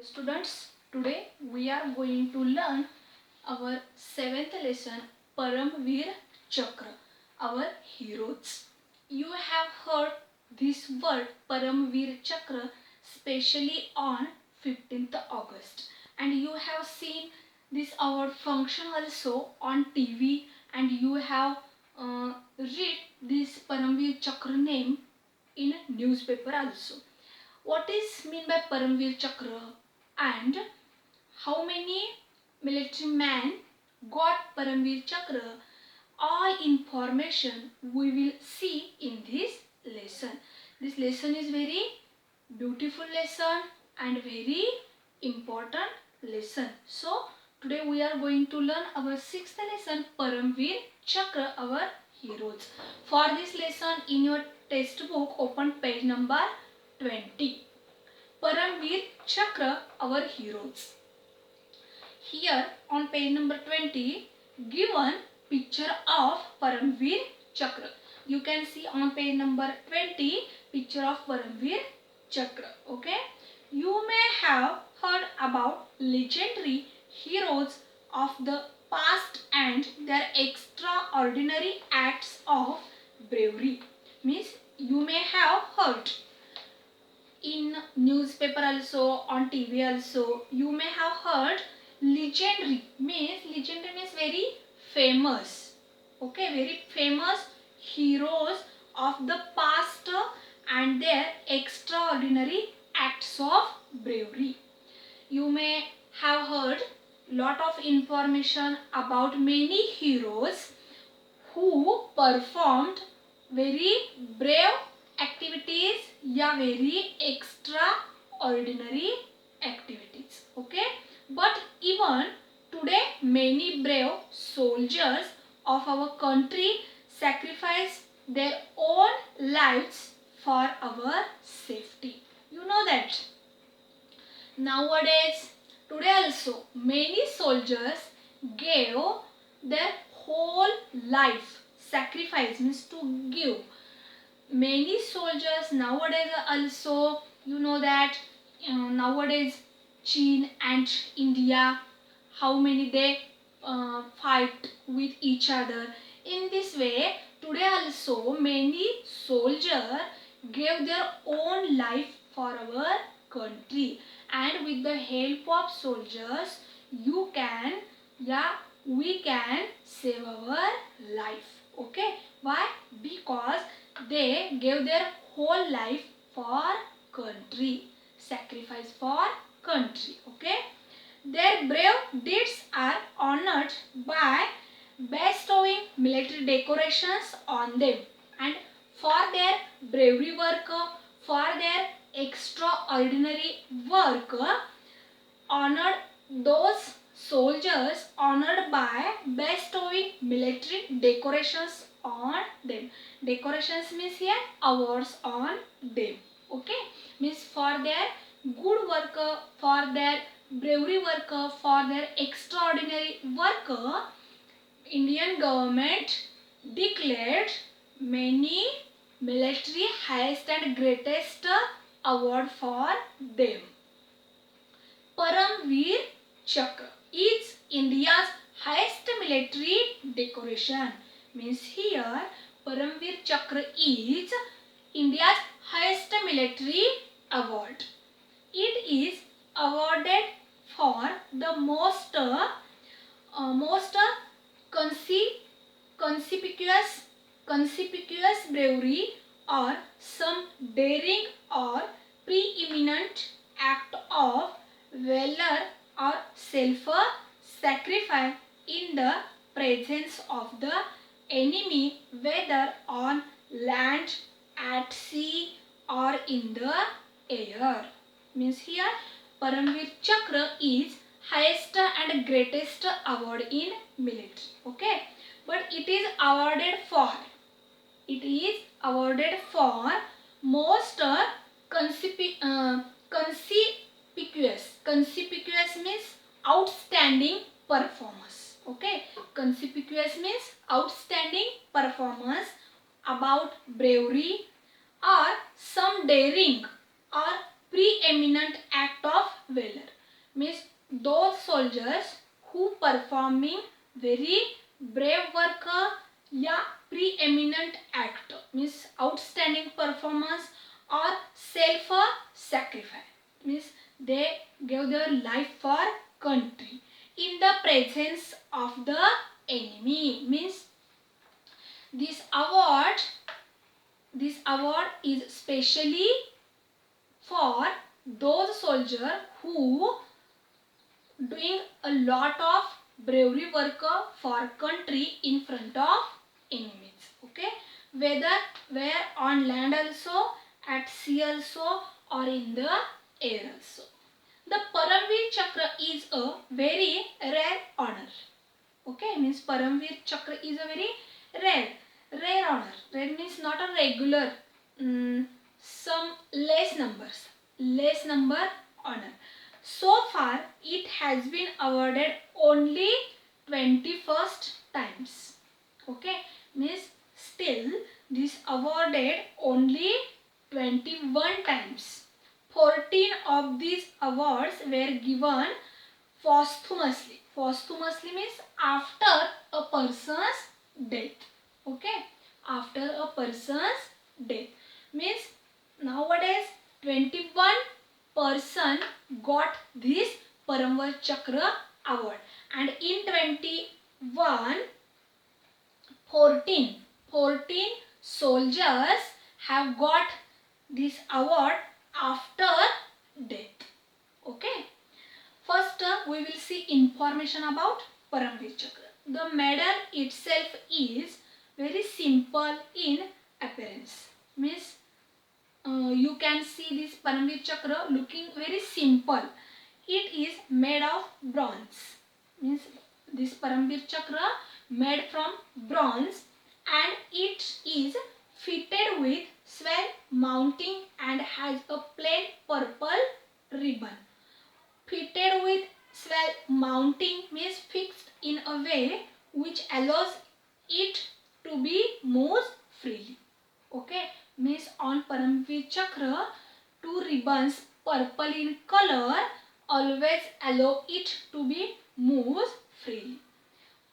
Students, today we are going to learn our 7th lesson Paramveer Chakra, our heroes. You have heard this word Paramveer Chakra specially on 15th August, and you have seen this award function also on TV, and you have read this Paramveer Chakra name in newspaper also. What is mean by Paramveer Chakra and how many military men got Paramveer Chakra? All information we will see in this lesson. This lesson is very beautiful lesson and very important lesson. So today we are going to learn our 6th lesson Paramveer Chakra, our heroes. For this lesson in your textbook open page number 20. Paramveer Chakra, our heroes. Here on page number 20, given picture of Paramveer Chakra. You can see on page number 20, picture of Paramveer Chakra. Okay. You may have heard about legendary heroes of the past and their extraordinary acts of bravery. Means you may have heard in newspaper also, on TV also, you may have heard legendary means very famous. Okay, very famous heroes of the past and their extraordinary acts of bravery. You may have heard lot of information about many heroes who performed very brave activities या very extraordinary activities. Okay, but even today many brave soldiers of our country sacrifice their own lives for our safety. You know that. Nowadays, today also many soldiers gave their whole life. Sacrifice means to give. Many soldiers nowadays also, you know that nowadays China and India, how many they fight with each other. In this way, today also many soldiers gave their own life for our country, and with the help of soldiers we can save our life. Okay, why? Because they gave their whole life for country, sacrifice for country. Okay, their brave deeds are honored by bestowing military decorations on them, and for their bravery work, for their extraordinary work, honored those soldiers honored by bestowing military decorations on them. Decorations means here awards on them. Okay, means for their good work, for their bravery work, for their extraordinary work, Indian government declared many military highest and greatest award for them. Paramveer Chakra is India's highest military decoration. Means here Paramveer Chakra is India's highest military award. It is awarded for the most conspicuous bravery or some daring or preeminent act of valor or self-sacrifice in the presence of the enemy, whether on land, at sea or in the air. Means here Paramveer Chakra is highest and greatest award in military. Okay, but it is awarded most conspicuous means outstanding performance. Okay, conspicuous means outstanding performance about bravery or some daring or preeminent act of valor. Means those soldiers who performing very brave work या preeminent act means outstanding performance or self sacrifice means they gave their life for country in the presence of the enemy. Means this award is specially for those soldiers who doing a lot of bravery work for country in front of enemies. Okay, whether where on land also, at sea also, or in the air also. The Paramveer Chakra is a very rare honor. Okay, means Paramveer Chakra is a very rare honor. Rare means not a regular, some less number honor. So far it has been awarded only 21st times. Okay, means still this awarded only 21 times. 14 of these awards were given posthumously. Posthumously means after a person's death. Okay, after a person's death. Means nowadays 21 person got this Paramveer Chakra award, and in 21 14 soldiers have got this award after death. Okay, first we will see information about Paramveer Chakra. The medal itself is very simple in appearance. Means you can see this Paramveer Chakra looking very simple. It is made of bronze. Means this Paramveer Chakra made from bronze, and it is fitted with swell mounting and has a plain purple ribbon. Fitted with swell mounting means fixed in a way which allows it to be moved freely. Okay, means on Paramveer Chakra, two ribbons purple in color always allow it to be moved freely.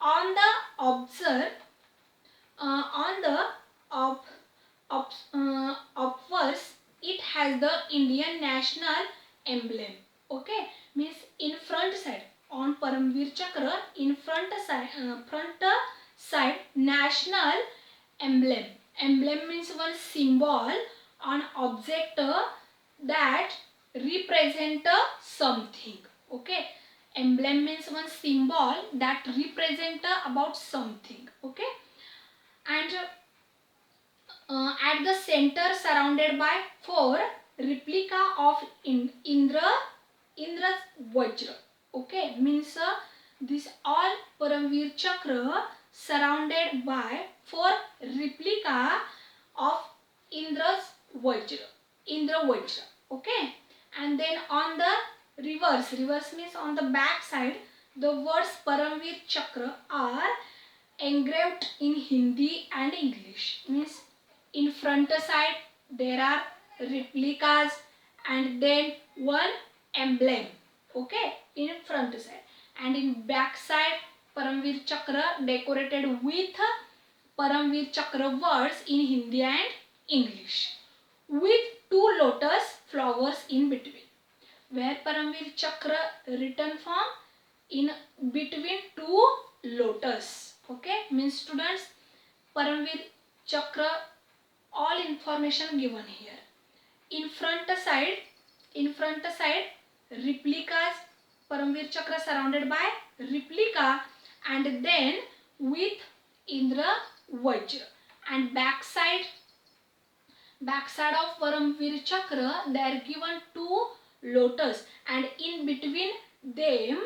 On the upwards, it has the Indian national emblem. Okay, means in front side on Paramveer Chakra, in front side national emblem. Emblem means one symbol on object that represent something. Okay, emblem means one symbol that represent about something. Okay, and at the center surrounded by 4 replica of Indra's Vajra. Okay, means this all Paramveer Chakra surrounded by 4 replica of Indra's Vajra. Indra Vajra. Okay, and then on the reverse means on the back side, the words Paramveer Chakra are engraved in Hindi and English. Means in front side there are replicas and then one emblem. Okay, in front side, and in back side Paramveer Chakra decorated with Paramveer Chakra words in Hindi and English with 2 lotus flowers in between. Where Paramveer Chakra written from in between 2 lotus. Okay, means students, Paramveer Chakra all information given here. In front side replicas, Paramveer Chakra surrounded by replica and then with Indra Vajra, and back side of Paramveer Chakra they are given 2 lotus, and in between them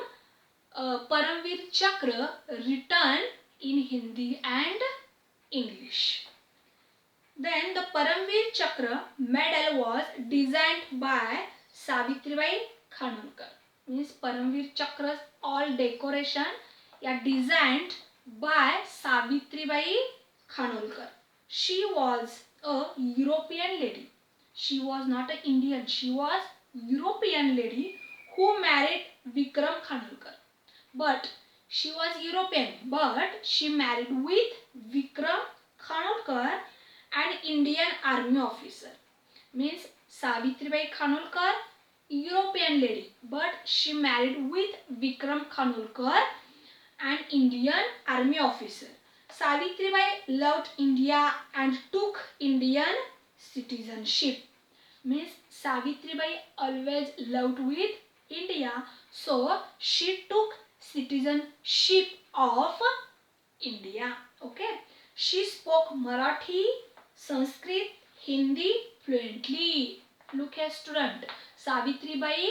Paramveer Chakra written in Hindi and English. Then the Paramveer Chakra medal was designed by Savitribai Khanolkar. Means Paramveer Chakra's all decoration are designed by Savitribai Khanolkar. She was a European lady. She was not an Indian. She was European lady who Vikram Khanolkar. But she was European, but she married with Vikram Khanolkar, an Indian army officer. Means Savitribai Khanolkar, European lady, but she married with Vikram Khanolkar, an Indian army officer. Savitribai loved India and took Indian citizenship. Means Savitribai always loved with India, so she took citizenship of India. Okay. She spoke Marathi, Sanskrit, Hindi fluently. Look here student. Savitribai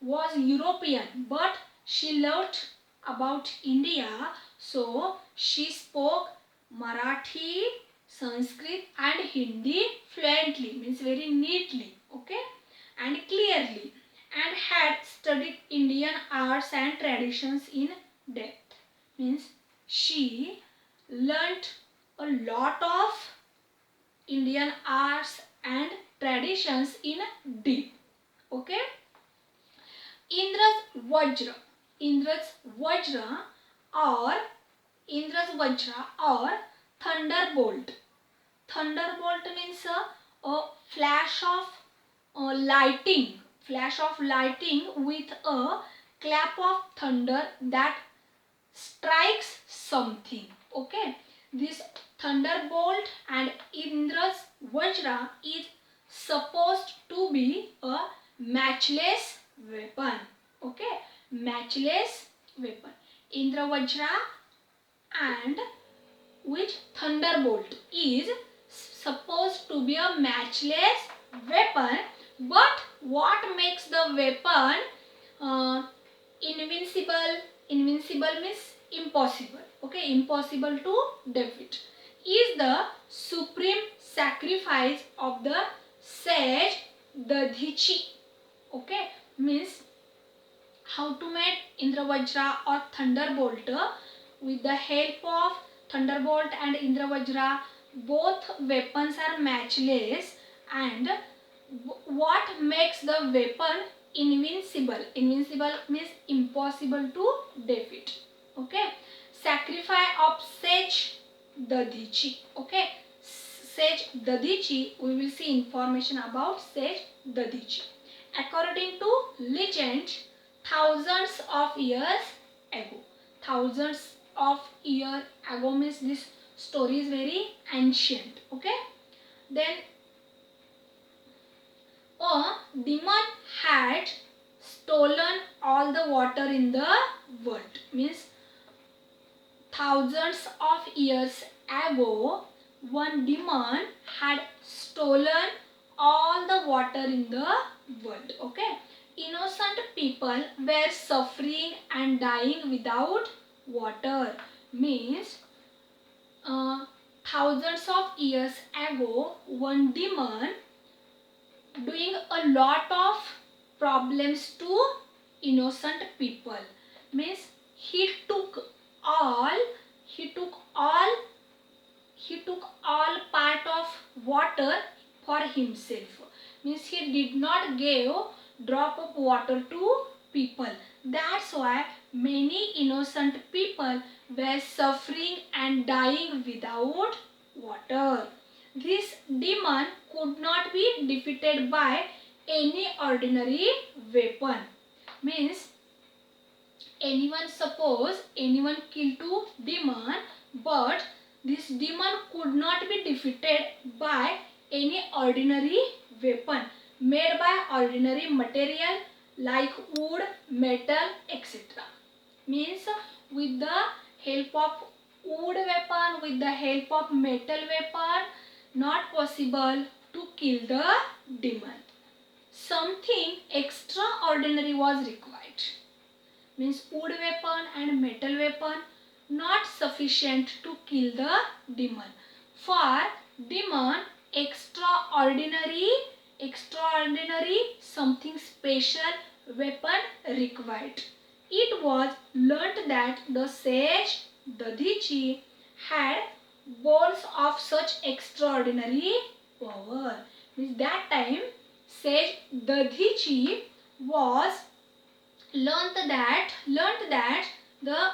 was European, but she loved about India, so she spoke Marathi, Sanskrit and Hindi fluently, means very neatly, okay, and clearly, and had studied Indian arts and traditions in depth. Means she learnt a lot of Indian arts and traditions in deep. Okay. Indra's Vajra. Indra's Vajra or Indra's Vajra or thunderbolt. Thunderbolt means a flash of lighting with a clap of thunder that strikes something. Okay, this thunderbolt and Indra's Vajra is supposed to be a matchless weapon. Okay, matchless weapon. Indra Vajra and which thunderbolt is supposed to be a matchless weapon, but what makes the weapon invincible? Invincible means impossible. Okay, impossible to defeat. Is the supreme sacrifice of the sage Dadhichi. Okay, means how to make Indra Vajra or thunderbolt. With the help of thunderbolt and Indra Vajra, both weapons are matchless, and what makes the weapon invincible? Invincible means impossible to defeat. Okay, sacrifice of sage Dadhichi. Okay, sage Dadhichi, we will see information about sage Dadhichi. According to legend, thousands of years ago. Thousands of years ago means this story is very ancient. Okay. Then a demon had stolen all the water in the world. Means thousands of years ago, one demon had stolen all the water in the world. Okay. Innocent people were suffering and dying without water. Means thousands of years ago, one demon doing a lot of problems to innocent people. Means he took all part of water for himself. Means he did not give drop of water to people. That's why many innocent people were suffering and dying without water. This demon could not be defeated by any ordinary weapon. Means anyone killed two demon, but this demon could not be defeated by any ordinary weapon made by ordinary material like wood, metal, etc. Means with the help of wood weapon, with the help of metal weapon, not possible to kill the demon. Something extraordinary was required. Means wood weapon and metal weapon not sufficient to kill the demon. For demon, extraordinary something special weapon required. It was learnt that the sage Dadhichi had bones of such extraordinary power. Means that time sage Dadhichi was learned that the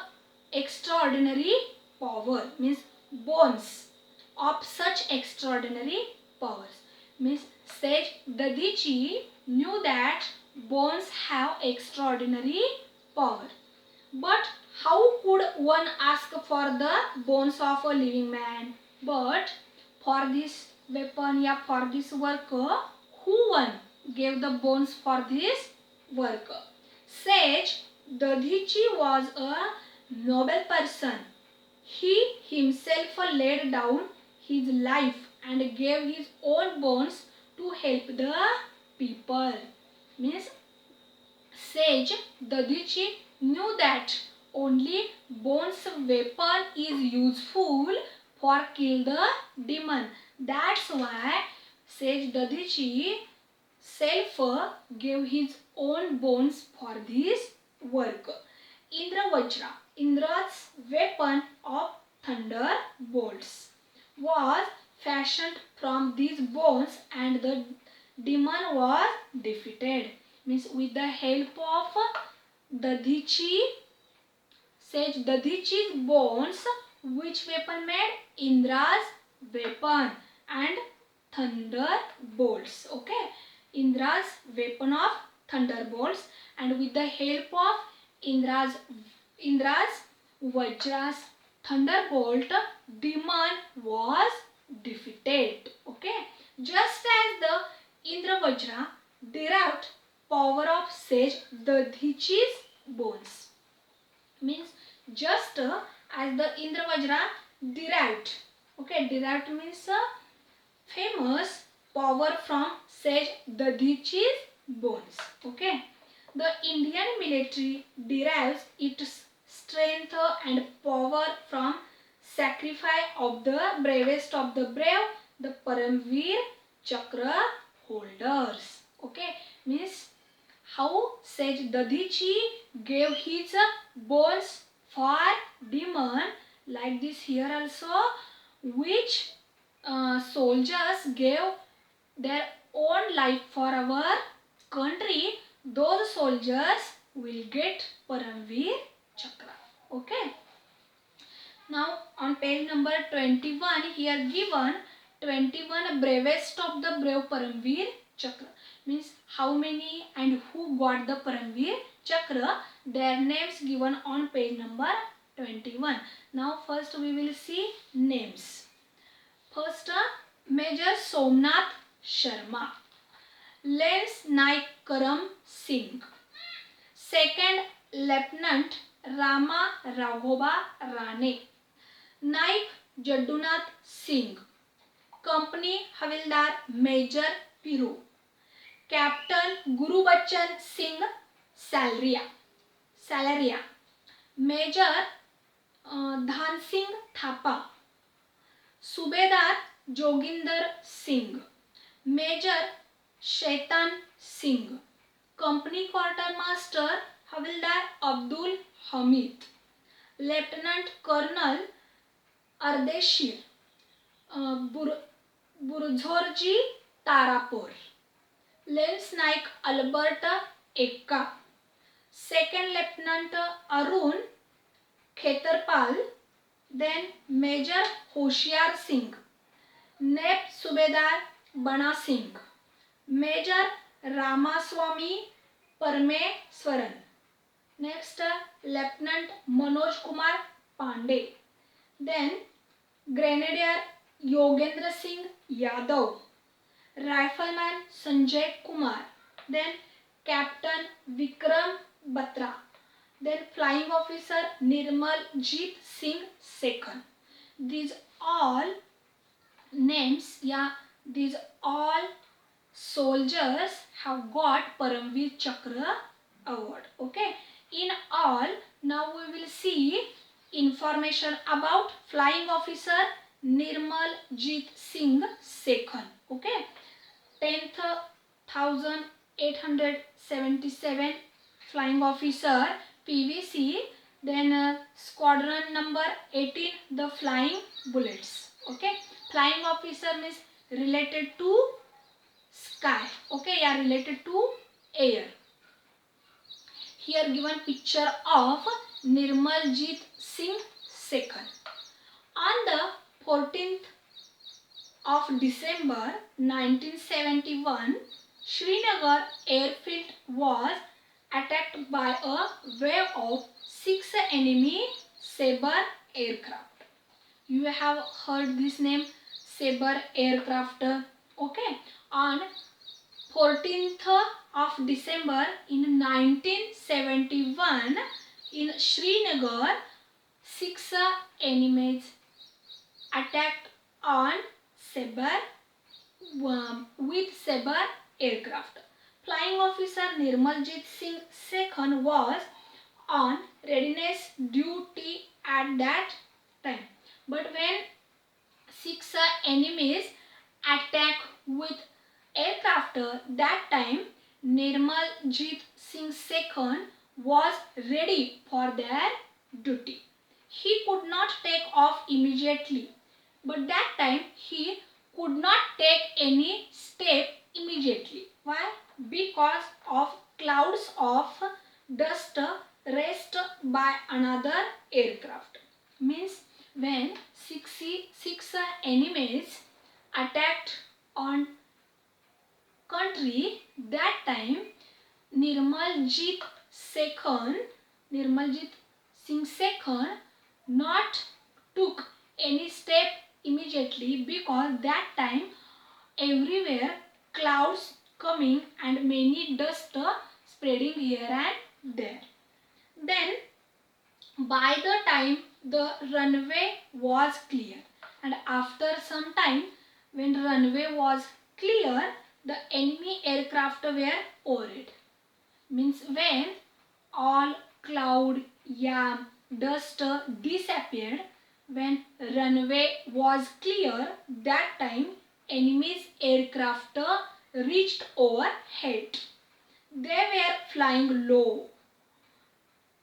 extraordinary power means bones of such extraordinary powers means Sage Dadichi knew that bones have extraordinary power. But how could one ask for the bones of a living man? But for this weapon, yeah, for this work, who one gave the bones for this work? Sage Dadhichi was a noble person. He himself laid down his life and gave his own bones to help the people. Means Sage Dadichi knew that only bones weapon is useful for kill the demon. That's why Sage Dadichi self gave his own bones for this work. Indra Vajra, Indra's weapon of thunderbolts, was fashioned from these bones and the demon was defeated. Means with the help of Dadhichi, Sage Dadhichi's bones, which weapon made? Indra's weapon and thunderbolts. Okay, Indra's weapon of thunderbolts, and with the help of Indra's Vajra's thunderbolt, demon was defeated. Okay, just as the Indra Vajra derived power of Sage Dadhichi's bones. Means just as the Indra Vajra derived. Okay, derived means famous power from Sage Dadhichi's bones. Okay, the Indian military derives its strength and power from sacrifice of the bravest of the brave, the Paramveer Chakra holders. Okay, means how Sage Dadhichi gave his bones for demon, like this here also, which soldiers gave their own life for our country, those soldiers will get Paramveer Chakra. Okay. Now on page number 21, here given 21 bravest of the brave Paramveer Chakra. Means how many and who got the Paramveer Chakra. Their names given on page number 21. Now first we will see names. First Major Somnath Sharma, Lance Naik Karam Singh, Second Lieutenant Rama Raghoba Rane, Naik Jaddunath Singh, Company Havildar Major Piru, Captain Guru Bachan Singh Salaria, Major Dhan Singh Thapa, Subedar Joginder Singh, Major Shaitan Singh, Company Quartermaster Havildar Abdul Hamid, Lieutenant Colonel Ardeshir Burzorji Tarapur, Lance Naik Albert Ekka, Second Lieutenant Arun Khetarpal, then Major Hoshiar Singh, Naib Subedar Bana Singh, Major Ramaswamy Parameswaran, next Lieutenant Manoj Kumar Pandey, then Grenadier Yogendra Singh Yadav, Rifleman Sanjay Kumar, then Captain Vikram Batra, then Flying Officer Nirmal Jeet Singh Second. These all names, yeah, these all soldiers have got Paramveer Chakra award. Okay, in all, now we will see information about Flying Officer Nirmal Jeet Singh Second. Okay, 10,877 Flying Officer PVC, then squadron number 18, the Flying Bullets. Okay, Flying Officer means related to sky. Okay, yeah, related to air. here given picture of Nirmaljit Singh Sekhar. On the 14th of December 1971, Srinagar airfield was attacked by a wave of 6 enemy Sabre aircraft. You have heard this name, Sabre aircraft. Okay, on 14th of December in 1971 in Srinagar, 6 enemies attacked on Sabre with Sabre aircraft. Flying officer Nirmaljit Singh Sekhar was on readiness duty at that time. But when 6 enemies attack with aircraft, that time Nirmaljit Singh Sekhar was ready for their duty. He could not take off immediately, but that time he could not take any step immediately. Why? Because of clouds of dust raised by another aircraft. Means when 6 enemies attacked on country, that time Nirmaljit Singh Sekhar not took any step immediately, because that time everywhere clouds coming and many dust spreading here and there. Then by the time the runway was clear, and after some time when runway was clear, the enemy aircraft were over it. Means when all cloud, dust disappeared, when runway was clear, that time enemy's aircraft reached overhead. They were flying low,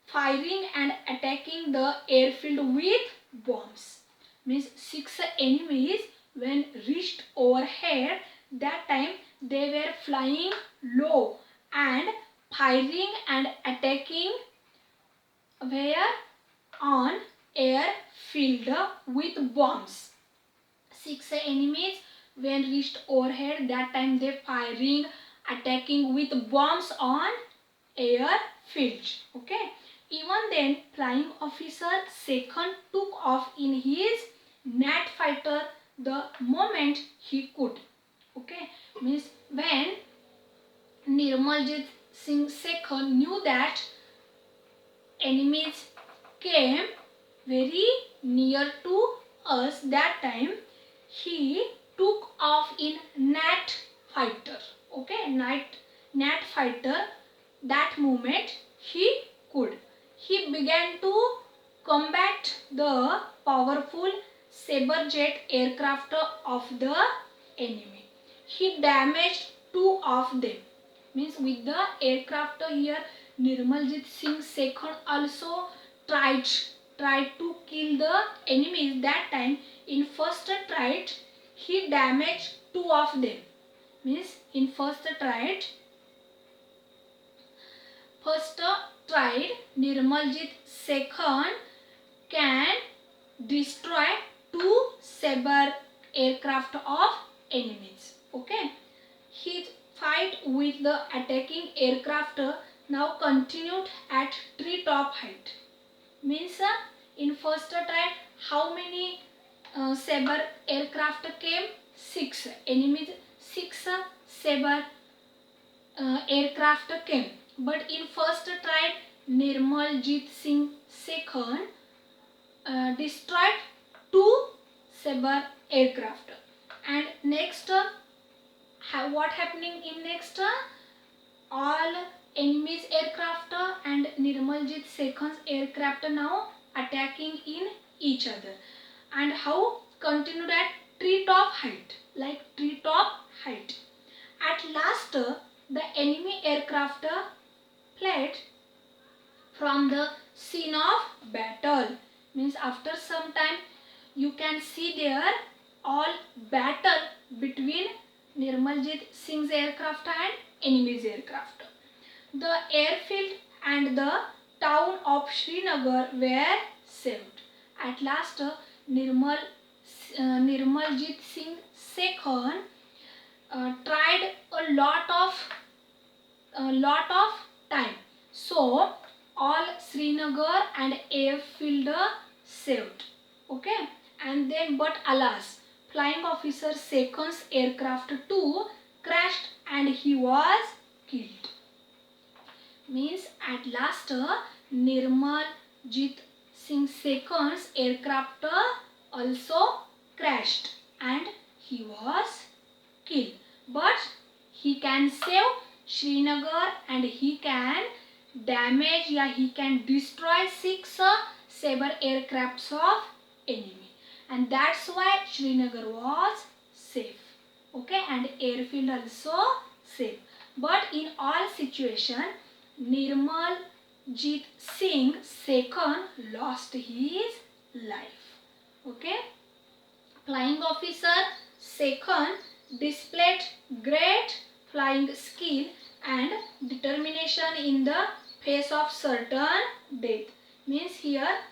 firing and attacking the airfield with bombs. Means 6 enemies when reached overhead, that time they were flying low and firing and attacking where on airfield with bombs. 6 enemies when reached overhead, that time they firing, attacking with bombs on airfield. Okay. Even then, flying officer Sekhar took off in his Nat fighter the moment he could. Okay. Means when Nirmaljit Singh Sekhar knew that enemies came very near to us, that time he took off in Nat fighter. Okay, Nat fighter. That moment he could. He began to combat the powerful Sabre jet aircraft of the enemy. He damaged 2 of them. Means with the aircraft here, Nirmaljit Singh Sekhar also tried to kill the enemies. That time in first tried he damaged 2 of them. Means in first tried Nirmaljit Sekhar can destroy 2 Sabre aircraft of enemies. Okay. His fight with the attacking aircraft now continued at treetop height. Means in first try how many Sabre aircraft came? 6 enemies. 6 Sabre aircraft came. But in first try Nirmaljit Singh Sekhar destroyed 2 Sabre aircraft. And next what happening in next? All enemies aircraft and Nirmaljit Sekhar's aircraft now attacking in each other. And how? Continued at treetop height, like treetop height. At last the enemy aircraft fled from the scene of battle. Means after some time you can see there all battle between Nirmaljit Singh's aircraft and enemy's aircraft. The airfield and the town of Srinagar were saved. At last, Nirmaljit Singh II tried a lot of time. So all Srinagar and airfield saved. Okay, and then but alas, flying officer Second's aircraft too crashed and he was killed. Means at last Nirmaljit Singh II's aircraft also crashed and he was killed. But he can save Srinagar and he can damage, he can destroy 6 Sabre aircrafts of enemy, and that's why Srinagar was safe. Okay, and airfield also safe. But in all situation, Nirmaljit Singh II lost his life. Okay, flying officer second displayed great flying skill and determination in the face of certain death. Means here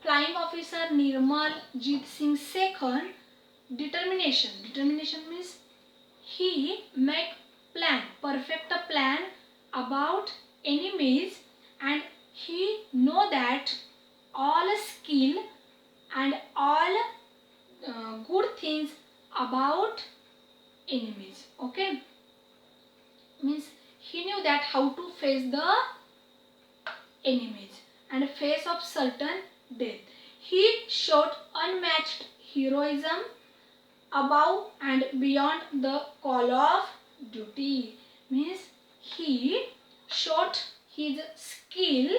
flying officer Nirmaljit Singh II determination means he make perfect plan about enemies, and he know that all skill and all good things about enemies. Okay, means he knew that how to face the enemies and face of certain death. He showed unmatched heroism above and beyond the call of duty. Means he showed his skill,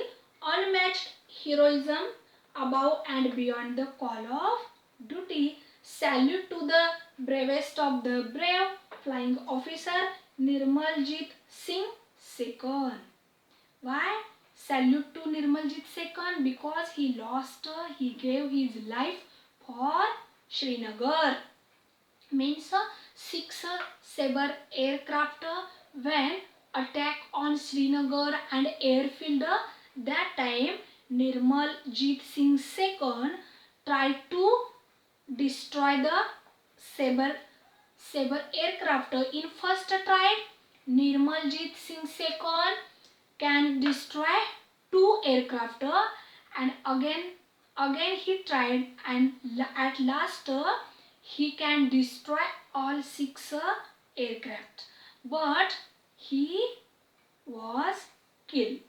unmatched heroism above and beyond the call of duty. Salute to the bravest of the brave flying officer Nirmaljit Singh II. Why salute to Nirmaljit II? Because he gave his life for Srinagar. Means 6 Sabre aircraft when attack on Srinagar and airfield. That time Nirmaljit Singh II tried to destroy the Sabre aircraft. In first try, Nirmaljit Singh II can destroy 2 aircraft, and again he tried, and at last he can destroy all 6 aircraft, but he was killed.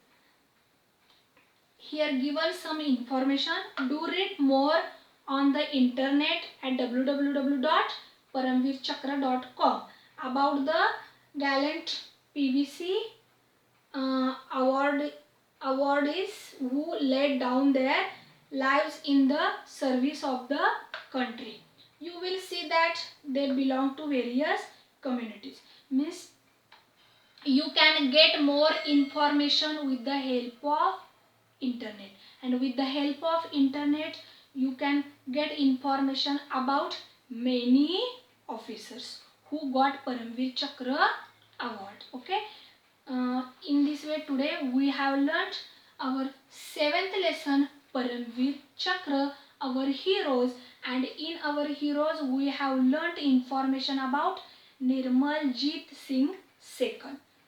Here given some information. Do read more on the internet at www.paramveerchakra.com about the gallant PVC awardees who laid down their lives in the service of the country. You will see that they belong to various communities. Means you can get more information with the help of internet, and with the help of internet you can get information about many officers who got Paramveer Chakra award. Okay, in this way today we have learnt our 7th lesson, Paramveer Chakra, our heroes, and in our heroes we have learnt information about Nirmaljit Singh II.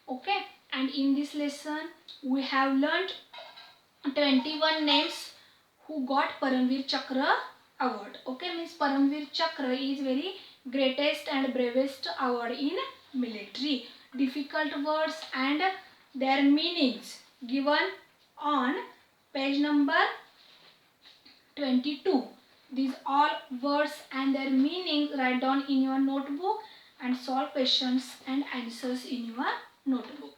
Okay, and in this lesson we have learnt 21 names who got Paramveer Chakra award. Okay, means Paramveer Chakra is very greatest and bravest award in military. Difficult words and their meanings given on page number 22. These all words and their meanings write down in your notebook and solve questions and answers in your notebook.